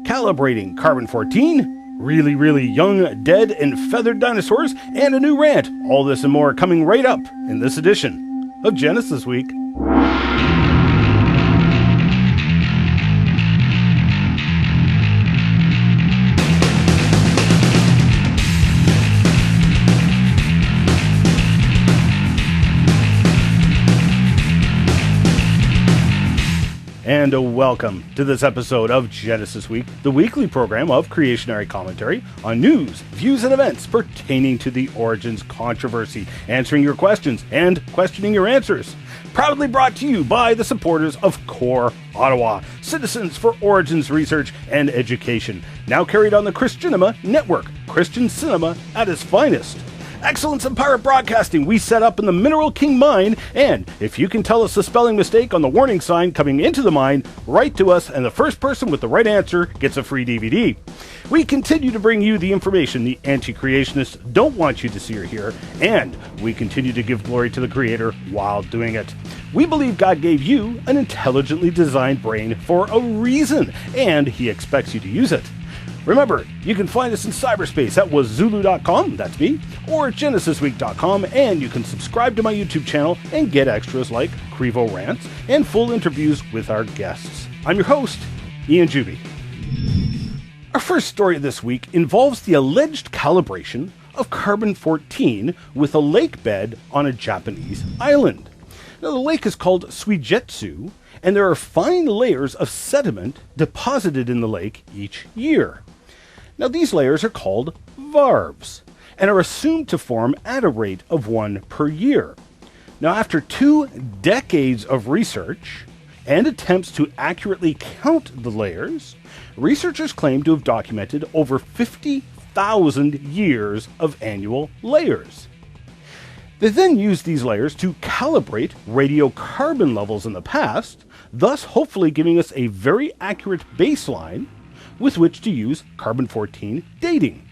Calibrating Carbon-14, really young, dead, and feathered dinosaurs, and a new rant. All this and more coming right up in this edition of Genesis Week. And welcome to this episode of Genesis Week, the weekly program of creationary commentary on news, views, and events pertaining to the Origins controversy, answering your questions and questioning your answers. Proudly brought to you by the supporters of Core Ottawa, Citizens for Origins Research and Education, now carried on the Christianema Network, Christian cinema at its finest. Excellence in pirate broadcasting we set up in the Mineral King mine, and if you can tell us the spelling mistake on the warning sign coming into the mine, write to us and the first person with the right answer gets a free DVD. We continue to bring you the information the anti-creationists don't want you to see or hear, and we continue to give glory to the Creator while doing it. We believe God gave you an intelligently designed brain for a reason, and He expects you to use it. Remember, you can find us in cyberspace at Wazooloo.com, that's me, or GenesisWeek.com, and you can subscribe to my YouTube channel and get extras like Crevo rants and full interviews with our guests. I'm your host, Ian Juby. Our first story this week involves the alleged calibration of carbon-14 with a lake bed on a Japanese island. Now, the lake is called Schweitzer, and there are fine layers of sediment deposited in the lake each year. Now, these layers are called varves and are assumed to form at a rate of 1 per year. Now, after 2 decades of research and attempts to accurately count the layers, researchers claim to have documented over 50,000 years of annual layers. They then used these layers to calibrate radiocarbon levels in the past, thus hopefully giving us a very accurate baseline with which to use carbon-14 dating.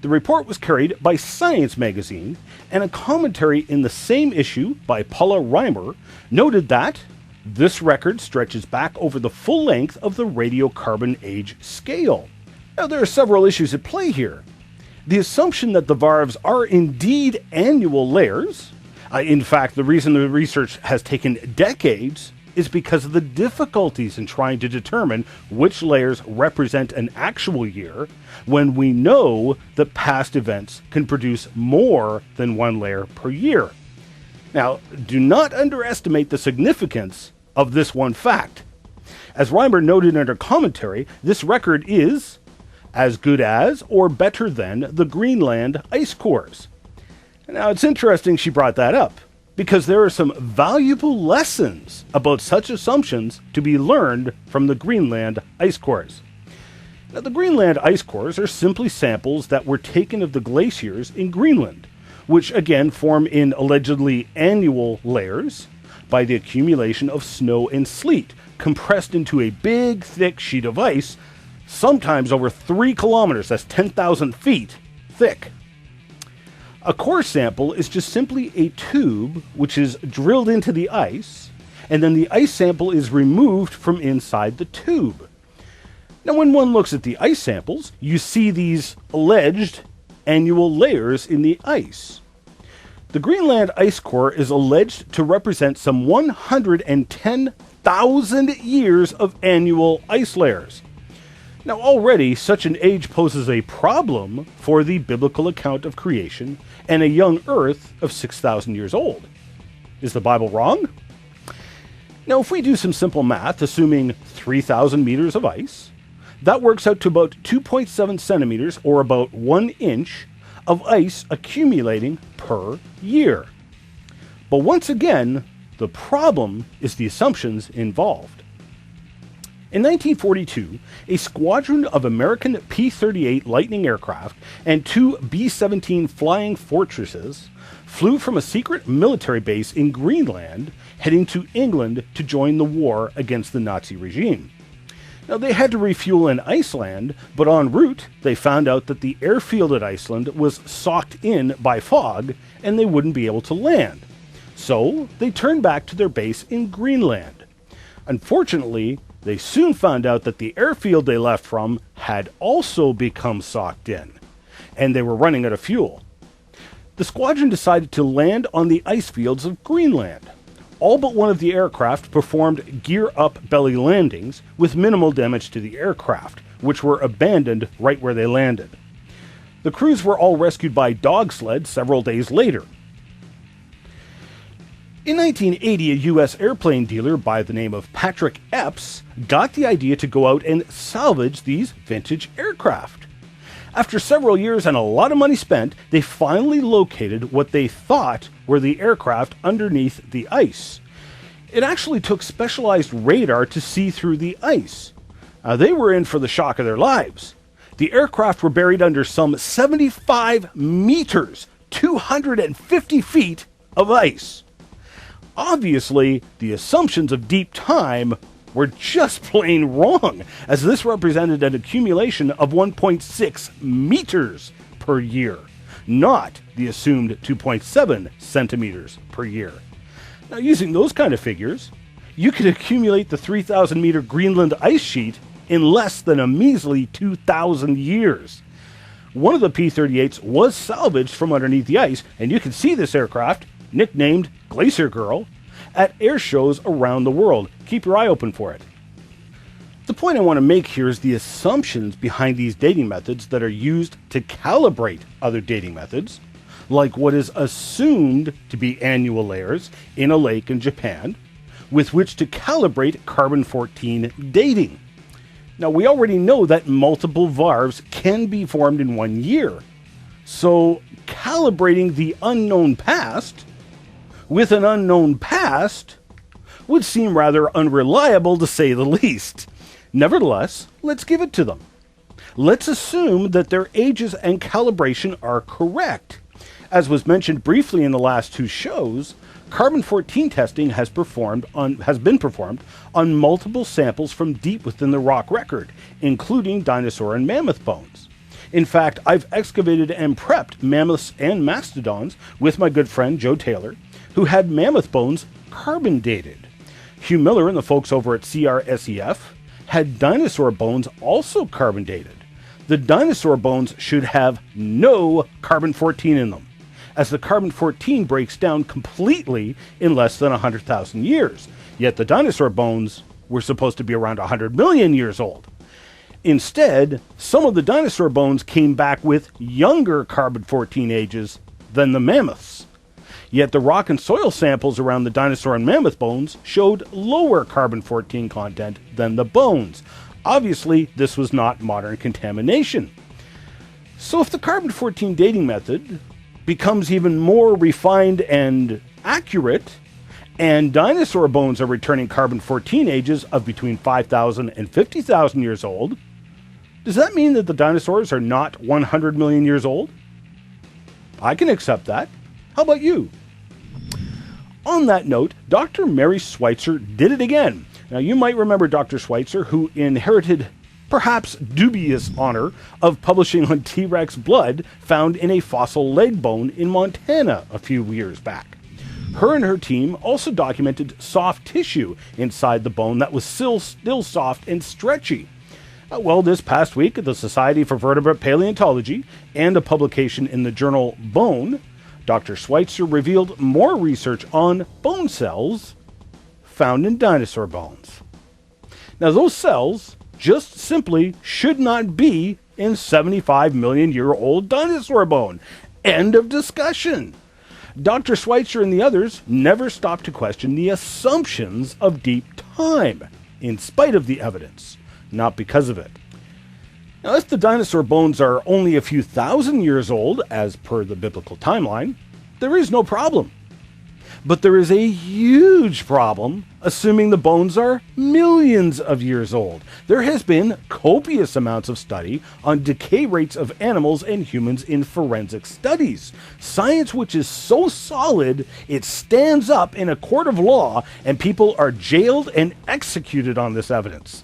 The report was carried by Science magazine, and a commentary in the same issue by Paula Reimer noted that this record stretches back over the full length of the radiocarbon age scale. Now, there are several issues at play here. The assumption that the varves are indeed annual layers, in fact, the reason the research has taken decades is because of the difficulties in trying to determine which layers represent an actual year when we know that past events can produce more than 1 layer per year. Now, do not underestimate the significance of this one fact. As Reimer noted in her commentary, this record is as good as or better than the Greenland ice cores. Now, it's interesting she brought that up, because there are some valuable lessons about such assumptions to be learned from the Greenland ice cores. Now, the Greenland ice cores are simply samples that were taken of the glaciers in Greenland, which again form in allegedly annual layers by the accumulation of snow and sleet compressed into a big, thick sheet of ice, sometimes over 3 kilometers, that's 10,000 feet thick. A core sample is just simply a tube which is drilled into the ice, and then the ice sample is removed from inside the tube. Now, when one looks at the ice samples, you see these alleged annual layers in the ice. The Greenland ice core is alleged to represent some 110,000 years of annual ice layers. Now, already, such an age poses a problem for the biblical account of creation and a young Earth of 6,000 years old. Is the Bible wrong? Now, if we do some simple math, assuming 3,000 meters of ice, that works out to about 2.7 centimeters, or about 1 inch, of ice accumulating per year. But once again, the problem is the assumptions involved. In 1942, a squadron of American P-38 Lightning aircraft and 2 B-17 Flying Fortresses flew from a secret military base in Greenland, heading to England to join the war against the Nazi regime. Now, they had to refuel in Iceland, but en route, they found out that the airfield at Iceland was socked in by fog, and they wouldn't be able to land. So they turned back to their base in Greenland. Unfortunately, they soon found out that the airfield they left from had also become socked in, and they were running out of fuel. The squadron decided to land on the ice fields of Greenland. All but one of the aircraft performed gear-up belly landings with minimal damage to the aircraft, which were abandoned right where they landed. The crews were all rescued by dog sled several days later. In 1980, a U.S. airplane dealer by the name of Patrick Epps got the idea to go out and salvage these vintage aircraft. After several years and a lot of money spent, they finally located what they thought were the aircraft underneath the ice. It actually took specialized radar to see through the ice. They were in for the shock of their lives. The aircraft were buried under some 75 meters, 250 feet of ice. Obviously, the assumptions of deep time were just plain wrong, as this represented an accumulation of 1.6 meters per year, not the assumed 2.7 centimeters per year. Now, using those kind of figures, you could accumulate the 3,000 meter Greenland ice sheet in less than a measly 2,000 years. One of the P-38s was salvaged from underneath the ice, and you can see this aircraft, nicknamed Glacier Girl, at air shows around the world. Keep your eye open for it. The point I want to make here is the assumptions behind these dating methods that are used to calibrate other dating methods, like what is assumed to be annual layers in a lake in Japan, with which to calibrate carbon-14 dating. Now, we already know that multiple varves can be formed in 1 year, so calibrating the unknown past with an unknown past would seem rather unreliable, to say the least. Nevertheless, let's give it to them. Let's assume that their ages and calibration are correct. As was mentioned briefly in the last two shows, carbon-14 testing has been performed on multiple samples from deep within the rock record, including dinosaur and mammoth bones. In fact, I've excavated and prepped mammoths and mastodons with my good friend Joe Taylor, who had mammoth bones carbon dated. Hugh Miller and the folks over at CRSEF had dinosaur bones also carbon dated. The dinosaur bones should have no carbon-14 in them, as the carbon-14 breaks down completely in less than 100,000 years, yet the dinosaur bones were supposed to be around 100 million years old. Instead, some of the dinosaur bones came back with younger carbon-14 ages than the mammoths. Yet the rock and soil samples around the dinosaur and mammoth bones showed lower carbon-14 content than the bones. Obviously, this was not modern contamination. So if the carbon-14 dating method becomes even more refined and accurate, and dinosaur bones are returning carbon-14 ages of between 5,000 and 50,000 years old, does that mean that the dinosaurs are not 100 million years old? I can accept that. How about you? On that note, Dr. Mary Schweitzer did it again. Now, you might remember Dr. Schweitzer, who inherited perhaps dubious honor of publishing on T-Rex blood found in a fossil leg bone in Montana a few years back. Her and her team also documented soft tissue inside the bone that was still soft and stretchy. Well, this past week at the Society for Vertebrate Paleontology and a publication in the journal Bone, Dr. Schweitzer revealed more research on bone cells found in dinosaur bones. Now, those cells just simply should not be in 75 million year old dinosaur bone. End of discussion. Dr. Schweitzer and the others never stopped to question the assumptions of deep time, in spite of the evidence, not because of it. Now, if the dinosaur bones are only a few thousand years old, as per the biblical timeline, there is no problem. But there is a huge problem assuming the bones are millions of years old. There has been copious amounts of study on decay rates of animals and humans in forensic studies. Science which is so solid, it stands up in a court of law and people are jailed and executed on this evidence.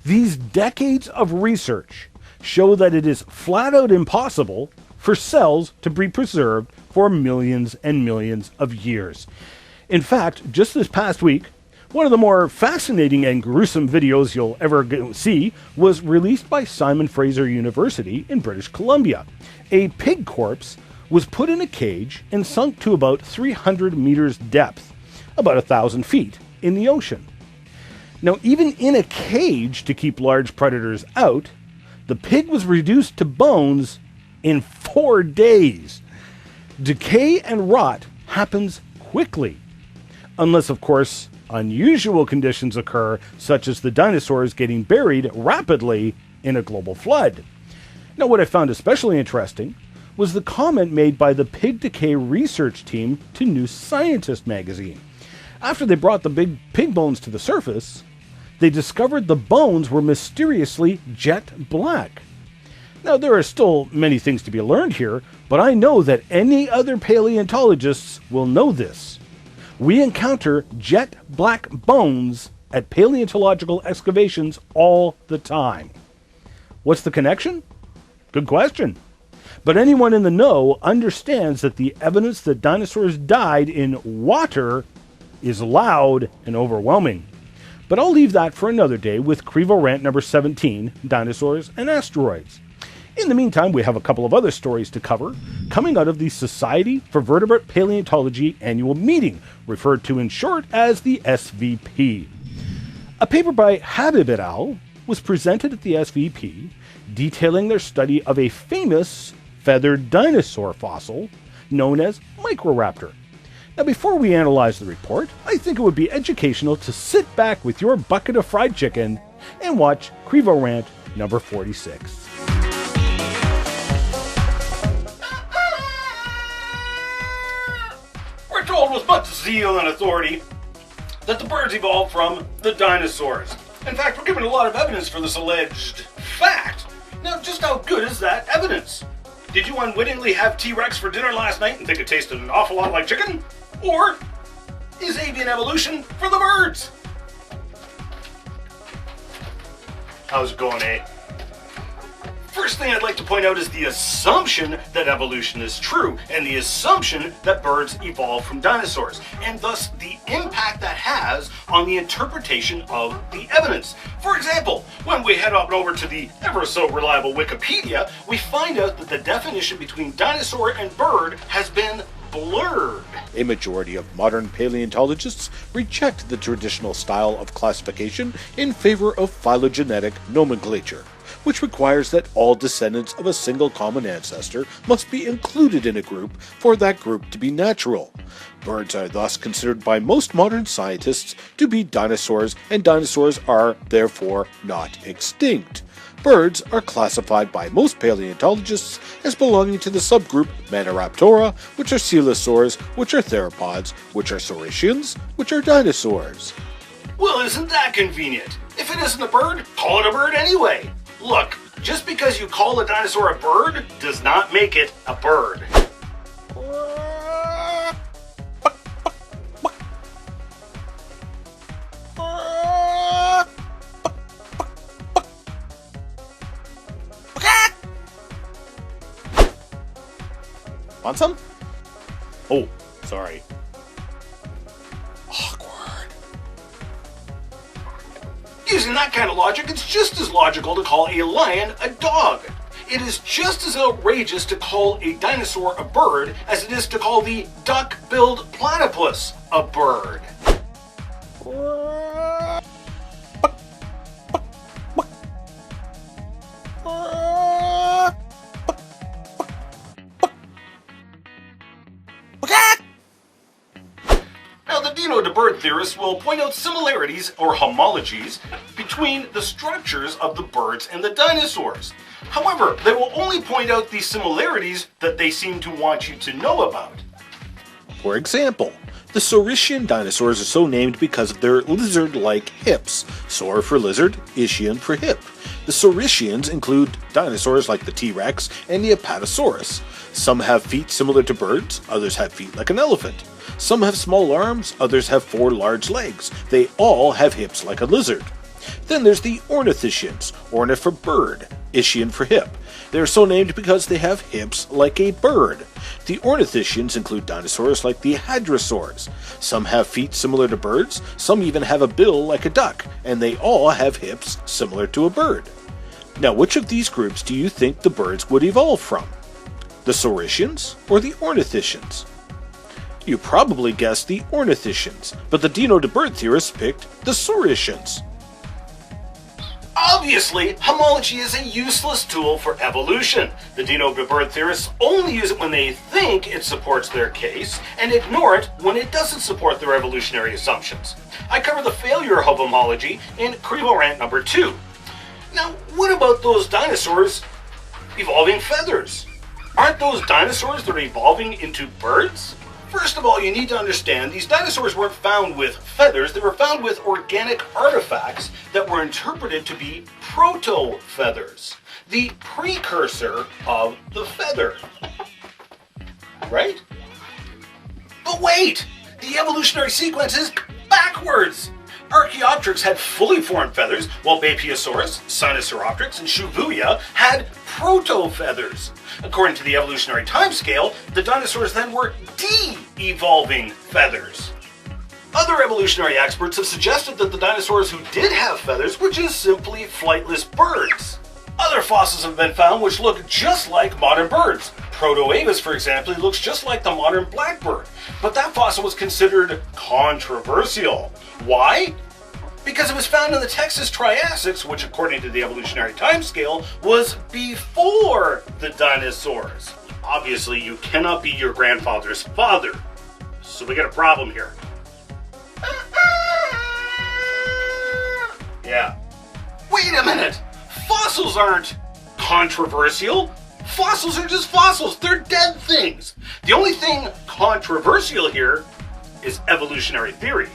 These decades of research show that it is flat out impossible for cells to be preserved for millions and millions of years. In fact, just this past week, one of the more fascinating and gruesome videos you'll ever see was released by Simon Fraser University in British Columbia. A pig corpse was put in a cage and sunk to about 300 meters depth, about 1,000 feet, in the ocean. Now, even in a cage to keep large predators out, the pig was reduced to bones in 4 days. Decay and rot happens quickly, unless, of course, unusual conditions occur, such as the dinosaurs getting buried rapidly in a global flood. Now, what I found especially interesting was the comment made by the pig decay research team to New Scientist magazine. After they brought the big pig bones to the surface, they discovered the bones were mysteriously jet black. Now, there are still many things to be learned here, but I know that any other paleontologists will know this. We encounter jet black bones at paleontological excavations all the time. What's the connection? Good question. But anyone in the know understands that the evidence that dinosaurs died in water is loud and overwhelming. But I'll leave that for another day with Crevo Rant number 17, Dinosaurs and Asteroids. In the meantime, we have a couple of other stories to cover coming out of the Society for Vertebrate Paleontology annual meeting, referred to in short as the SVP. A paper by Habib et al. Was presented at the SVP detailing their study of a famous feathered dinosaur fossil known as Microraptor. Now, before we analyze the report, I think it would be educational to sit back with your bucket of fried chicken and watch Crevo Rant number 46. We're told with much zeal and authority that the birds evolved from the dinosaurs. In fact, we're given a lot of evidence for this alleged fact. Now, just how good is that evidence? Did you unwittingly have T-Rex for dinner last night and think it tasted an awful lot like chicken? Or is avian evolution for the birds? How's it going, eh? First thing I'd like to point out is the assumption that evolution is true, and the assumption that birds evolved from dinosaurs, and thus the impact that has on the interpretation of the evidence. For example, when we head up over to the ever so reliable Wikipedia, we find out that the definition between dinosaur and bird has been blurred. A majority of modern paleontologists reject the traditional style of classification in favor of phylogenetic nomenclature, which requires that all descendants of a single common ancestor must be included in a group for that group to be natural. Birds are thus considered by most modern scientists to be dinosaurs, and dinosaurs are therefore not extinct. Birds are classified by most paleontologists as belonging to the subgroup Maniraptora, which are coelosaurs, which are theropods, which are saurischians, which are dinosaurs. Well, isn't that convenient? If it isn't a bird, call it a bird anyway. Look, just because you call a dinosaur a bird does not make it a bird. Want some? Oh, sorry. Awkward. Using that kind of logic, it's just as logical to call a lion a dog. It is just as outrageous to call a dinosaur a bird as it is to call the duck-billed platypus a bird. Now, the dino to bird theorists will point out similarities or homologies between the structures of the birds and the dinosaurs. However, they will only point out the similarities that they seem to want you to know about. For example, the Saurischian dinosaurs are so named because of their lizard-like hips, saur for lizard, ischian for hip. The Saurischians include dinosaurs like the T-Rex and the Apatosaurus. Some have feet similar to birds, others have feet like an elephant. Some have small arms, others have 4 large legs. They all have hips like a lizard. Then there's the Ornithischians, ornith for bird, ischian for hip. They are so named because they have hips like a bird. The ornithischians include dinosaurs like the hadrosaurs. Some have feet similar to birds, some even have a bill like a duck, and they all have hips similar to a bird. Now, which of these groups do you think the birds would evolve from? The saurischians or the ornithischians? You probably guessed the ornithischians, but the Dino de Bird theorists picked the saurischians. Obviously, homology is a useless tool for evolution. The Dino de Bird theorists only use it when they think it supports their case, and ignore it when it doesn't support their evolutionary assumptions. I cover the failure of homology in Crevo Rant number 2. Now, what about those dinosaurs evolving feathers? Aren't those dinosaurs that are evolving into birds? First of all, you need to understand these dinosaurs weren't found with feathers, they were found with organic artifacts that were interpreted to be proto-feathers, the precursor of the feather. Right? But wait! The evolutionary sequence is backwards! Archaeopteryx had fully formed feathers, while Bapiosaurus, Sinosauropteryx, and Shuvuia had proto-feathers. According to the evolutionary timescale, the dinosaurs then were de-evolving feathers. Other evolutionary experts have suggested that the dinosaurs who did have feathers were just simply flightless birds. Other fossils have been found which look just like modern birds. Proto-Avis, for example, looks just like the modern blackbird, but that fossil was considered controversial. Why? Because it was found in the Texas Triassics, which according to the evolutionary timescale was before the dinosaurs. Obviously, you cannot be your grandfather's father, so we got a problem here. Yeah. Wait a minute! Fossils aren't controversial. Fossils are just fossils. They're dead things. The only thing controversial here is evolutionary theory.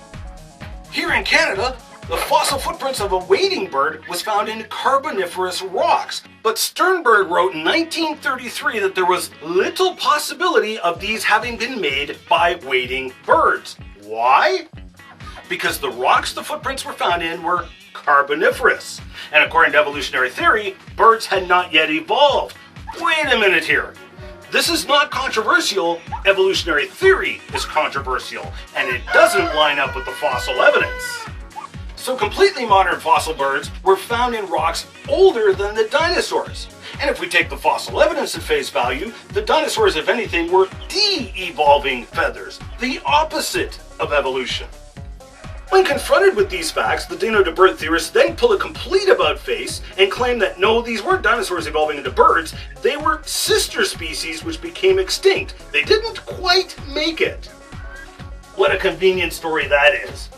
Here in Canada, the fossil footprints of a wading bird was found in Carboniferous rocks, but Sternberg wrote in 1933 that there was little possibility of these having been made by wading birds. Why? Because the rocks the footprints were found in were Carboniferous, and according to evolutionary theory, birds had not yet evolved. Wait a minute here. This is not controversial. Evolutionary theory is controversial, and it doesn't line up with the fossil evidence. So completely modern fossil birds were found in rocks older than the dinosaurs. And if we take the fossil evidence at face value, the dinosaurs, if anything, were de-evolving feathers, the opposite of evolution. When confronted with these facts, the Dino de Bird theorists then pull a complete about-face and claim that no, these weren't dinosaurs evolving into birds, they were sister species which became extinct. They didn't quite make it. What a convenient story that is.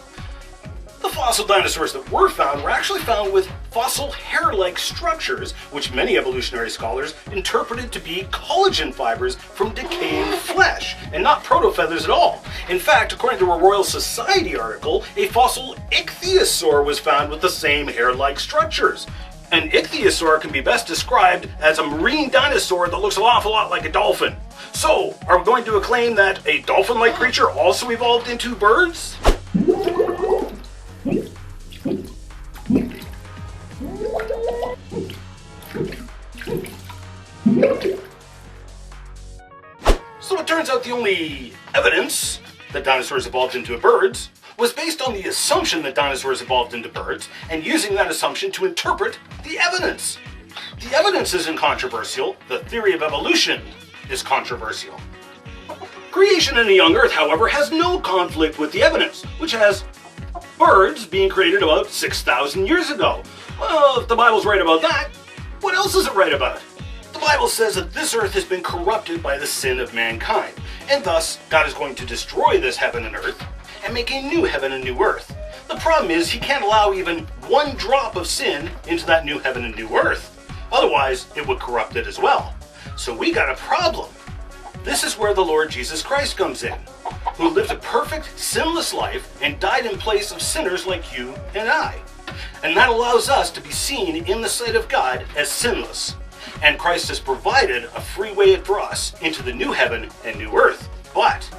The fossil dinosaurs that were actually found with fossil hair-like structures, which many evolutionary scholars interpreted to be collagen fibers from decaying flesh, and not proto-feathers at all. In fact, according to a Royal Society article, a fossil ichthyosaur was found with the same hair-like structures. An ichthyosaur can be best described as a marine dinosaur that looks an awful lot like a dolphin. So, are we going to claim that a dolphin-like creature also evolved into birds? So it turns out the only evidence that dinosaurs evolved into birds was based on the assumption that dinosaurs evolved into birds, and using that assumption to interpret the evidence. The evidence isn't controversial, the theory of evolution is controversial. Creation in a young Earth, however, has no conflict with the evidence, which has birds being created about 6,000 years ago. Well, if the Bible's right about that, what else is it right about? The Bible says that this earth has been corrupted by the sin of mankind, and thus God is going to destroy this heaven and earth and make a new heaven and new earth. The problem is he can't allow even one drop of sin into that new heaven and new earth. Otherwise, it would corrupt it as well. So we got a problem. This is where the Lord Jesus Christ comes in, who lived a perfect, sinless life and died in place of sinners like you and I. And that allows us to be seen in the sight of God as sinless. And Christ has provided a free way for us into the new heaven and new earth. But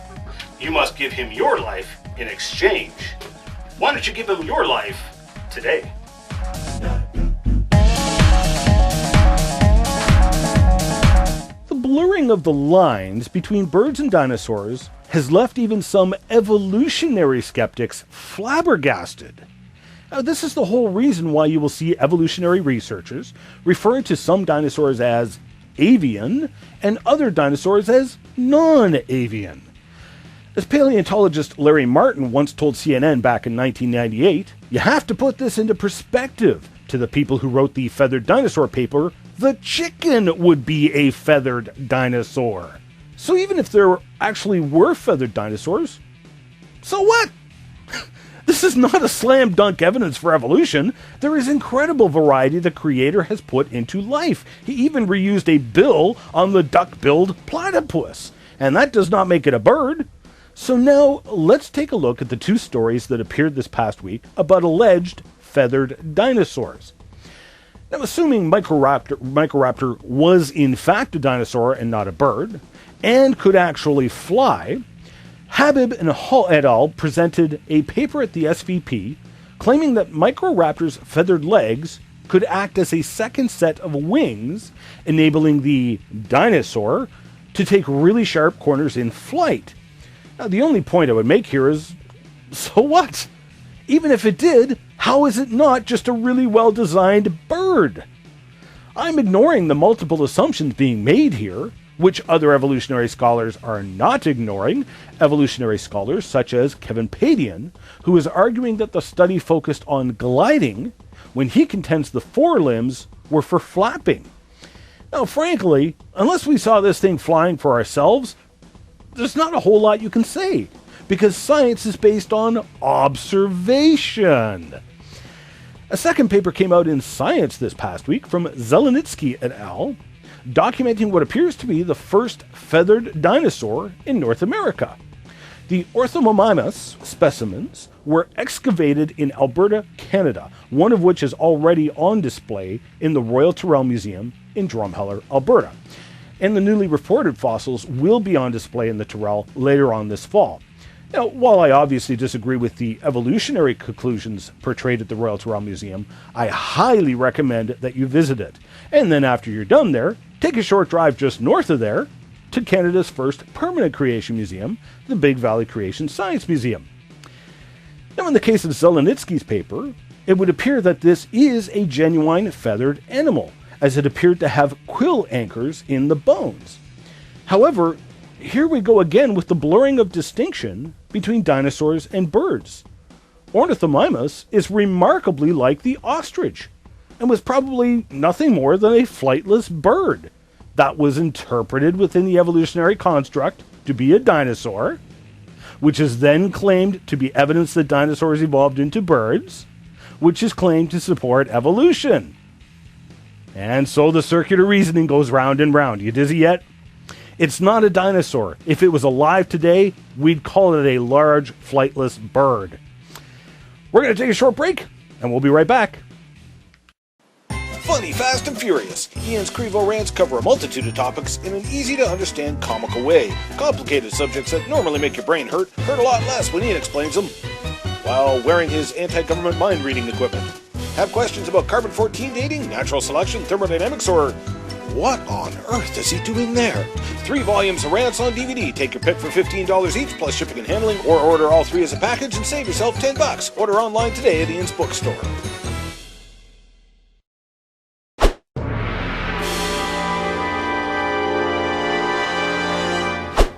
you must give him your life in exchange. Why don't you give him your life today? blurring of the lines between birds and dinosaurs has left even some evolutionary skeptics flabbergasted. Now, this is the whole reason why you will see evolutionary researchers referring to some dinosaurs as avian and other dinosaurs as non-avian. As paleontologist Larry Martin once told CNN back in 1998, you have to put this into perspective. To the people who wrote the feathered dinosaur paper, the chicken would be a feathered dinosaur. So even if there actually were feathered dinosaurs, so what? This is not a slam dunk evidence for evolution. There is incredible variety the creator has put into life. He even reused a bill on the duck-billed platypus, and that does not make it a bird. So now, let's take a look at the two stories that appeared this past week about alleged feathered dinosaurs. Now, assuming Microraptor was in fact a dinosaur and not a bird, and could actually fly, Habib and Hall et al. Presented a paper at the SVP claiming that Microraptor's feathered legs could act as a second set of wings, enabling the dinosaur to take really sharp corners in flight. Now, the only point I would make here is, so what? Even if it did, how is it not just a really well-designed bird? I'm ignoring the multiple assumptions being made here, which other evolutionary scholars are not ignoring, evolutionary scholars such as Kevin Padian, who is arguing that the study focused on gliding when he contends the forelimbs were for flapping. Now, frankly, unless we saw this thing flying for ourselves, there's not a whole lot you can say, because science is based on observation. A second paper came out in Science this past week from Zelenitsky et al., documenting what appears to be the first feathered dinosaur in North America. The Orthomomymus specimens were excavated in Alberta, Canada, one of which is already on display in the Royal Tyrrell Museum in Drumheller, Alberta. And the newly reported fossils will be on display in the Tyrrell later on this fall. Now, while I obviously disagree with the evolutionary conclusions portrayed at the Royal Tyrrell Museum, I highly recommend that you visit it. And then after you're done there, take a short drive just north of there to Canada's first permanent creation museum, the Big Valley Creation Science Museum. Now, in the case of Zelenitsky's paper, it would appear that this is a genuine feathered animal, as it appeared to have quill anchors in the bones. However, here we go again with the blurring of distinction between dinosaurs and birds. Ornithomymus is remarkably like the ostrich, and was probably nothing more than a flightless bird that was interpreted within the evolutionary construct to be a dinosaur, which is then claimed to be evidence that dinosaurs evolved into birds, which is claimed to support evolution. And so the circular reasoning goes round and round. You dizzy yet? It's not a dinosaur. If it was alive today, we'd call it a large flightless bird. We're going to take a short break, and we'll be right back. Funny, fast, and furious. Ian's Crevo rants cover a multitude of topics in an easy-to-understand comical way. Complicated subjects that normally make your brain hurt a lot less when Ian explains them, while wearing his anti-government mind-reading equipment. Have questions about carbon-14 dating, natural selection, thermodynamics, or what on earth is he doing there? 3 volumes of rants on DVD. Take your pick for $15 each, plus shipping and handling, or order all 3 as a package and save yourself $10. Order online today at Ian's Bookstore.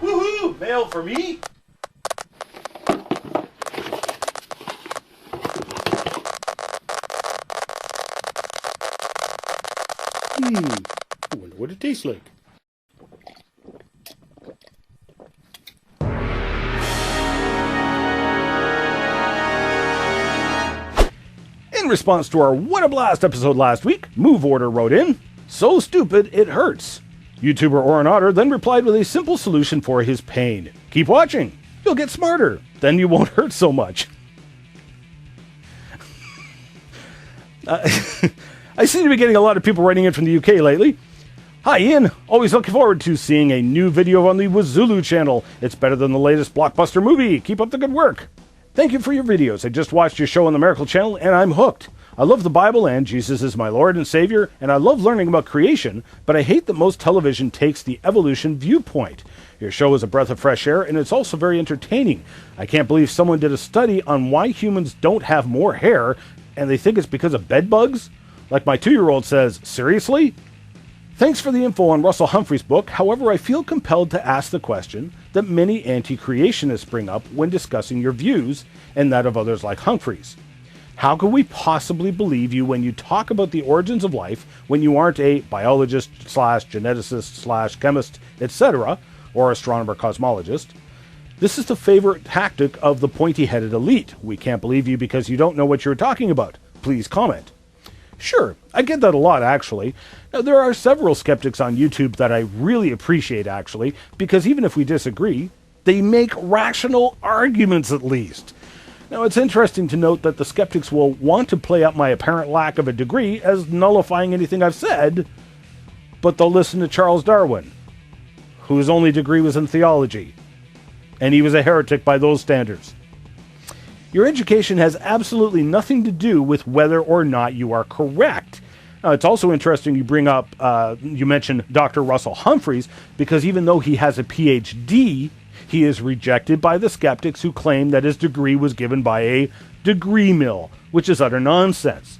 Woohoo! Mail for me? I wonder what it tastes like. In response to our What a Blast episode last week, Move Order wrote in, "So stupid it hurts." YouTuber Oren Otter then replied with a simple solution for his pain. Keep watching. You'll get smarter. Then you won't hurt so much. I seem to be getting a lot of people writing in from the UK lately. Hi Ian, always looking forward to seeing a new video on the Wazooloo channel. It's better than the latest blockbuster movie. Keep up the good work. Thank you for your videos. I just watched your show on the Miracle Channel and I'm hooked. I love the Bible and Jesus is my Lord and Savior, and I love learning about creation, but I hate that most television takes the evolution viewpoint. Your show is a breath of fresh air, and it's also very entertaining. I can't believe someone did a study on why humans don't have more hair, and they think it's because of bed bugs? Like my 2-year-old says, seriously? Thanks for the info on Russell Humphrey's book. However, I feel compelled to ask the question that many anti-creationists bring up when discussing your views and that of others like Humphrey's. How could we possibly believe you when you talk about the origins of life when you aren't a biologist / geneticist / chemist, etc., or astronomer cosmologist? This is the favorite tactic of the pointy-headed elite. We can't believe you because you don't know what you're talking about. Please comment. Sure, I get that a lot, actually. Now, there are several skeptics on YouTube that I really appreciate, actually, because even if we disagree, they make rational arguments at least. Now, it's interesting to note that the skeptics will want to play up my apparent lack of a degree as nullifying anything I've said, but they'll listen to Charles Darwin, whose only degree was in theology, and he was a heretic by those standards. Your education has absolutely nothing to do with whether or not you are correct. It's also interesting you bring up, you mentioned Dr. Russell Humphreys, because even though he has a PhD, he is rejected by the skeptics who claim that his degree was given by a degree mill, which is utter nonsense.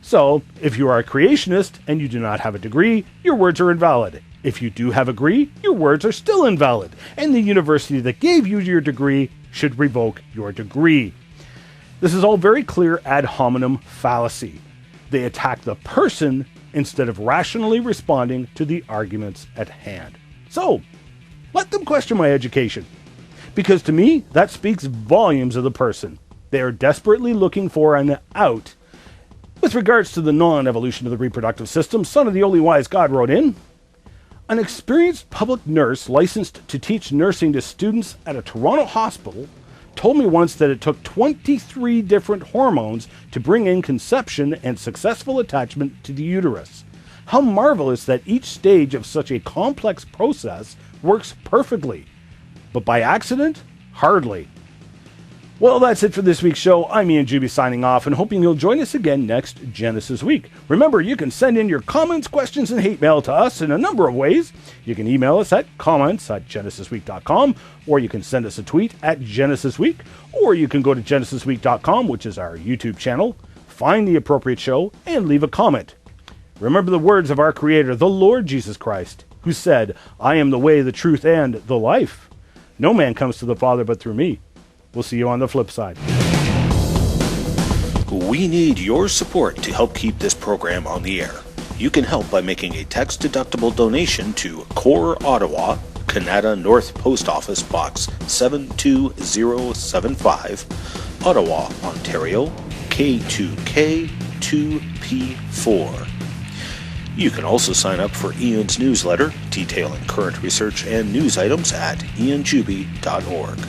So, if you are a creationist and you do not have a degree, your words are invalid. If you do have a degree, your words are still invalid, and the university that gave you your degree should revoke your degree. This is all very clear ad hominem fallacy. They attack the person instead of rationally responding to the arguments at hand. So, let them question my education. Because to me, that speaks volumes of the person. They are desperately looking for an out. With regards to the non-evolution of the reproductive system, son of the only wise God wrote in, an experienced public nurse licensed to teach nursing to students at a Toronto hospital told me once that it took 23 different hormones to bring in conception and successful attachment to the uterus. How marvelous that each stage of such a complex process works perfectly. But by accident? Hardly. Well, that's it for this week's show. I'm Ian Juby signing off and hoping you'll join us again next Genesis Week. Remember, you can send in your comments, questions, and hate mail to us in a number of ways. You can email us at comments@genesisweek.com, or you can send us a tweet at GenesisWeek, or you can go to genesisweek.com, which is our YouTube channel, find the appropriate show, and leave a comment. Remember the words of our Creator, the Lord Jesus Christ, who said, I am the way, the truth, and the life. No man comes to the Father but through me. We'll see you on the flip side. We need your support to help keep this program on the air. You can help by making a tax-deductible donation to Core Ottawa, Canada North Post Office Box 72075, Ottawa, Ontario, K2K2P4. You can also sign up for Ian's newsletter, detailing current research and news items at ianjuby.org.